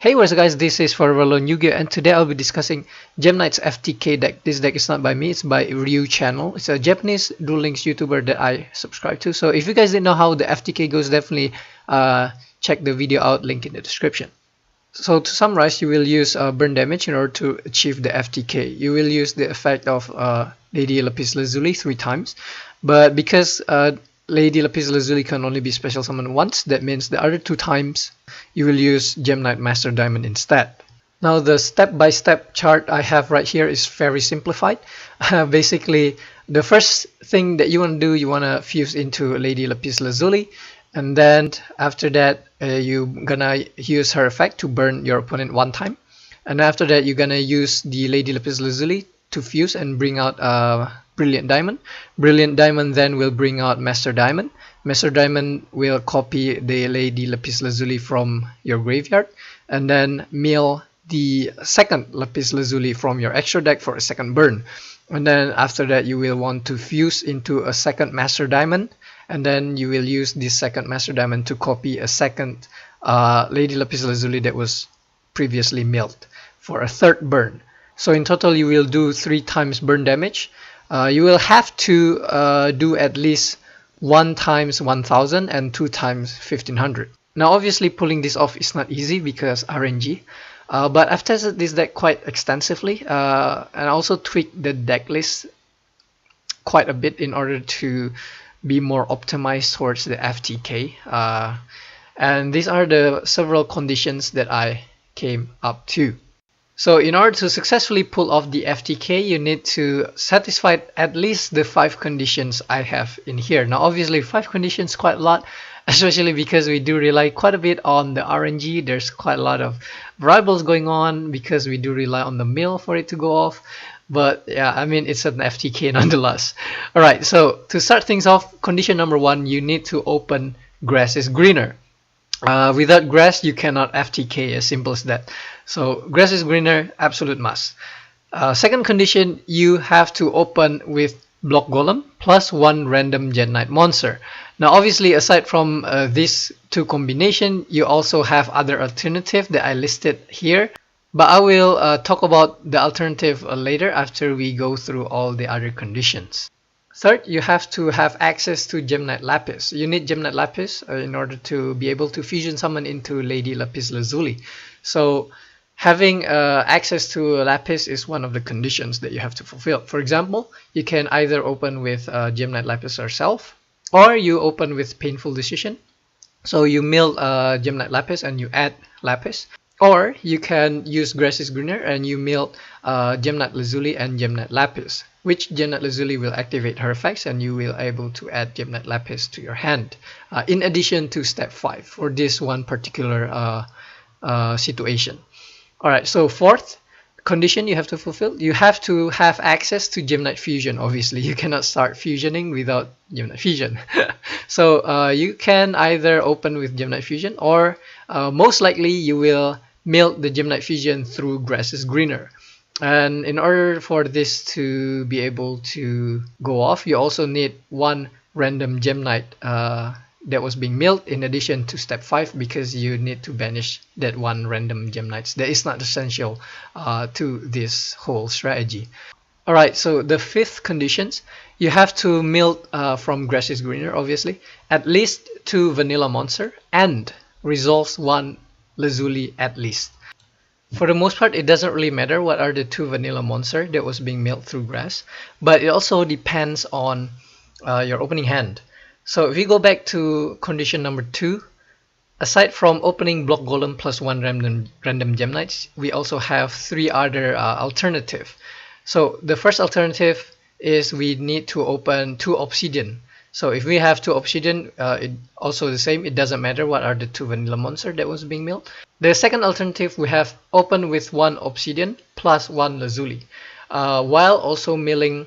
Hey, what's up guys, this is Forever Alone Yu-Gi-Oh! And today I'll be discussing Gem Knight's FTK deck. This deck is not by me, it's by Ryu channel. It's a Japanese Duel Links YouTuber that I subscribe to. So if you guys didn't know how the FTK goes, definitely check the video out, link in the description. So to summarize, you will use burn damage in order to achieve the FTK. You will use the effect of Lady Lapis Lazuli 3 times. But because Lady Lapis Lazuli can only be special summoned once, that means the other 2 times you will use Gem Knight Master Diamond instead. Now the step-by-step chart I have right here is very simplified. Basically, the first thing that you want to do, you want to fuse into Lady Lapis Lazuli, and then after that you're gonna use her effect to burn your opponent 1 time, and after that you're gonna use the Lady Lapis Lazuli to fuse and bring out Brilliant Diamond. Brilliant Diamond then will bring out Master Diamond. Master Diamond will copy the Lady Lapis Lazuli from your graveyard and then mill the second Lapis Lazuli from your extra deck for a second burn. And then after that you will want to fuse into a second Master Diamond, and then you will use this second Master Diamond to copy a second Lady Lapis Lazuli that was previously milled for a third burn. So in total you will do 3 times burn damage. You will have to do at least 1 times 1000 and 2 times 1500. Now obviously pulling this off is not easy because RNG, but I've tested this deck quite extensively and also tweaked the deck list quite a bit in order to be more optimized towards the FTK, and these are the several conditions that I came up to. So in order to successfully pull off the FTK, you need to satisfy at least the 5 conditions I have in here. Now obviously 5 conditions quite a lot, especially because we do rely quite a bit on the RNG. There's quite a lot of variables going on because we do rely on the mill for it to go off. But yeah, I mean, it's an FTK nonetheless. Alright, so to start things off, condition number 1, you need to open Grass is Greener. Without grass, you cannot FTK, as simple as that. So Grass is Greener, absolute must. Second condition, you have to open with Block Golem plus 1 random Jet Knight monster. Now obviously aside from these 2 combination, you also have other alternative that I listed here. But I will talk about the alternative later after we go through all the other conditions. Third, you have to have access to Gem Knight Lapis. You need Gem Knight Lapis in order to be able to fusion summon into Lady Lapis Lazuli. So having access to Lapis is one of the conditions that you have to fulfill. For example, you can either open with Gem Knight Lapis herself, or you open with Painful Decision. So you mill Gem Knight Lapis and you add Lapis. Or you can use Grass is Greener and you mill Gem Knight Lazuli and Gem Knight Lapis, which Gem Knight Lazuli will activate her effects and you will able to add Gem Knight Lapis to your hand, in addition to step 5 for this one particular situation. Alright, so fourth condition you have to fulfill, you have to have access to Gem Knight Fusion. Obviously you cannot start fusioning without Gem Knight Fusion. So you can either open with Gem Knight Fusion, or most likely you will mill the Gem Knight Fusion through Grass is Greener. And in order for this to be able to go off, you also need 1 random Gem Knight that was being milled in addition to step 5, because you need to banish that 1 random Gem Knights that is not essential to this whole strategy. Alright, so the 5th conditions, you have to mill from Grass is Greener, obviously, at least 2 vanilla monster and resolves 1 Lazuli at least. For the most part, it doesn't really matter what are the 2 vanilla monster that was being milled through grass, but it also depends on your opening hand. So if we go back to condition number 2, aside from opening Block Golem plus 1 random Gem Knights, we also have 3 other alternative. So the first alternative is we need to open 2 Obsidian. So if we have 2 Obsidian, it also the same, it doesn't matter what are the 2 vanilla monster that was being milled. The second alternative, we have open with 1 Obsidian plus 1 Lazuli, while also milling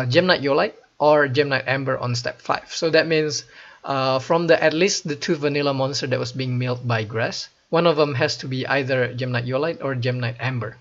Gem Knight Yolite or Gem Knight Amber on step 5. So that means from at least the 2 vanilla monster that was being milled by grass, one of them has to be either Gem Knight Yolite or Gem Knight Amber.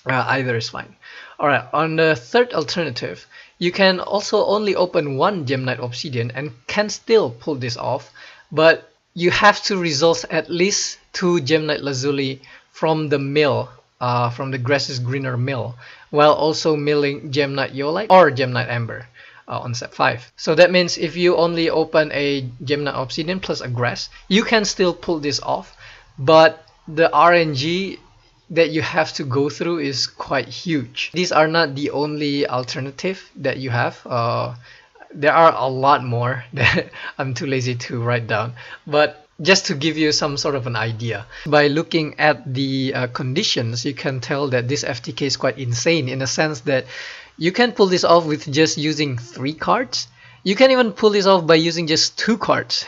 Either is fine. Alright, on the third alternative, you can also only open 1 Gem Knight Obsidian and can still pull this off, but you have to resolve at least 2 Gem Knight Lazuli from the mill, from the grass is greener mill, while also milling Gem Knight Yolite or Gem Knight Amber on step 5. So that means if you only open a Gem Knight Obsidian plus a grass, you can still pull this off, but the RNG that you have to go through is quite huge. These are not the only alternative that you have. There are a lot more that I'm too lazy to write down, but just to give you some sort of an idea, by looking at the conditions, you can tell that this FTK is quite insane in the sense that you can pull this off with just using 3 cards. You can even pull this off by using just 2 cards.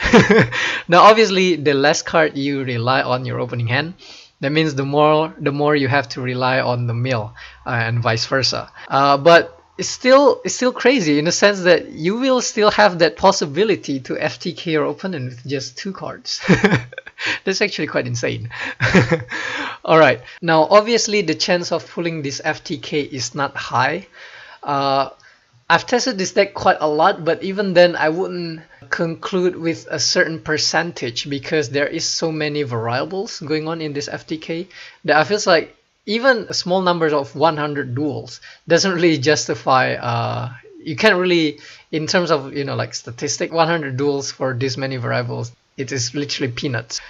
Now obviously the less card you rely on your opening hand, that means the more you have to rely on the mill, and vice versa. But it's still crazy in the sense that you will still have that possibility to FTK your opponent with just 2 cards. That's actually quite insane. Alright, now obviously the chance of pulling this FTK is not high. I've tested this deck quite a lot, but even then I wouldn't conclude with a certain percentage because there is so many variables going on in this FTK that I feel like even small numbers of 100 duels doesn't really justify, you can't really, in terms of, you know, like statistic, 100 duels for this many variables, it is literally peanuts.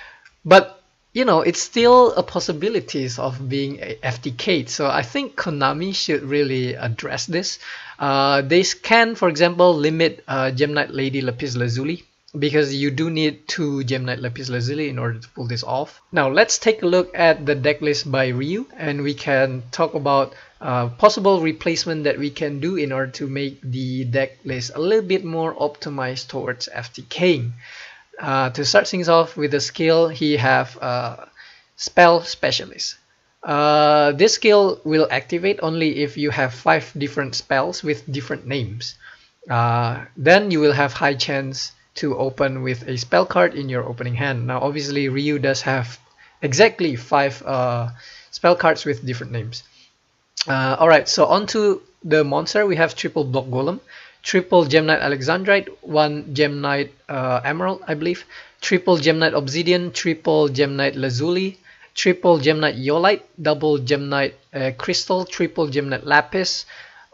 But you know, it's still a possibilities of being FTK'd. So I think Konami should really address this. They can, for example, limit Gem Knight Lady Lapis Lazuli, because you do need 2 Gem Knight Lapis Lazuli in order to pull this off. Now let's take a look at the deck list by Ryu, and we can talk about possible replacement that we can do in order to make the deck list a little bit more optimized towards FTKing. To start things off with the skill, he have Spell Specialist. This skill will activate only if you have 5 different spells with different names. Then you will have high chance to open with a spell card in your opening hand. Now obviously Ryu does have exactly 5 spell cards with different names. Alright, so onto the monster, we have triple block golem, triple Gem Knight Alexandrite, 1 Gem Knight Emerald, I believe, triple Gem Knight Obsidian, triple Gem Knight Lazuli, triple Gem Knight Yolite, double Gem Knight Crystal, triple Gem Knight Lapis.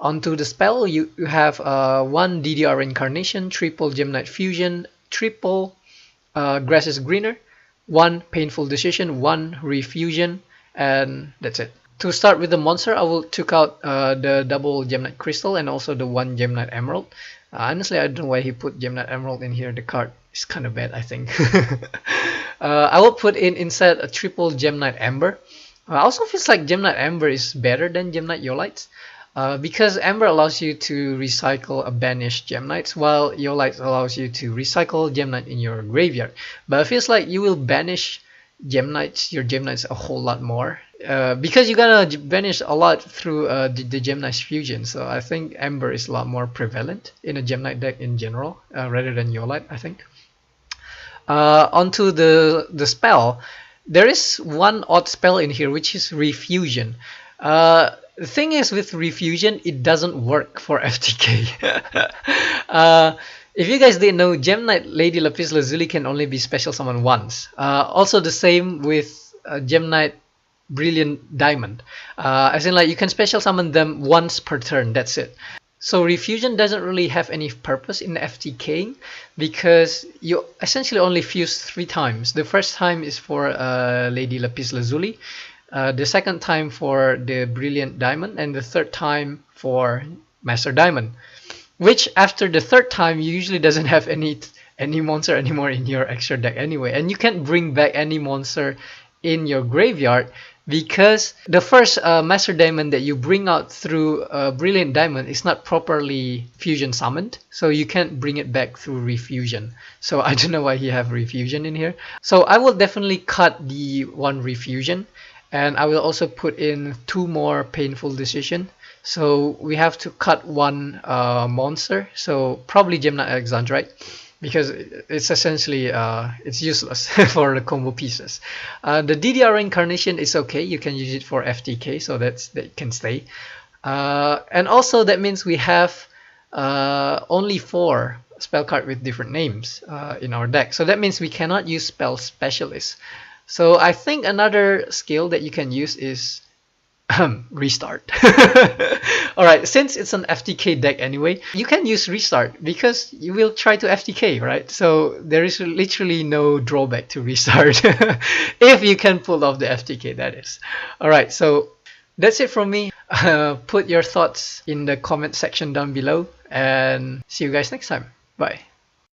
Onto the spell, you have 1 DDR Reincarnation, triple Gem Knight Fusion, triple Grass is Greener, 1 Painful Decision, 1 Refusion, and that's it. To start with the monster, I will took out the double Gem Knight Crystal and also the 1 Gem Knight Emerald. Honestly, I don't know why he put Gem Knight Emerald in here. The card is kind of bad, I think. I will put in instead a triple Gem Knight Amber. I also feels like Gem Knight Amber is better than Gem Knight Yolites, because Amber allows you to recycle a banished Gem Knights, while Yolite allows you to recycle Gem Knight in your graveyard. But it feels like you will banish Gem Knights, your Gem Knights, a whole lot more. Because you're gonna banish a lot through the Gem Knight Fusion, so I think Amber is a lot more prevalent in a Gem Knight deck in general, rather than Yolite, I think. Onto the spell, there is one odd spell in here, which is Refusion. The thing is with Refusion, it doesn't work for FTK. If you guys didn't know, Gem Knight Lady Lapis Lazuli can only be special summoned once. Also the same with Gem Knight Brilliant Diamond, as in like you can special summon them once per turn, that's it. So Refusion doesn't really have any purpose in FTK because you essentially only fuse 3 times. The first time is for Lady Lapis Lazuli, the second time for the Brilliant Diamond, and the third time for Master Diamond. Which after the third time you usually doesn't have any monster anymore in your extra deck anyway, and you can't bring back any monster in your graveyard because the first Master Diamond that you bring out through Brilliant Diamond is not properly fusion summoned, so you can't bring it back through Refusion. So I don't know why he have Refusion in here. So I will definitely cut the 1 Refusion, and I will also put in 2 more Painful Decision. So we have to cut 1 monster, so probably Gem Knight Alexandrite, because it's essentially it's useless for the combo pieces. The DDR Reincarnation is okay, you can use it for FTK, so that can stay. And also that means we have only 4 spell cards with different names in our deck, so that means we cannot use Spell Specialist. So I think another skill that you can use is restart. Alright, since it's an FTK deck anyway, you can use restart because you will try to FTK, right? So there is literally no drawback to restart if you can pull off the FTK, that is. Alright, so that's it from me. Put your thoughts in the comment section down below and see you guys next time. Bye.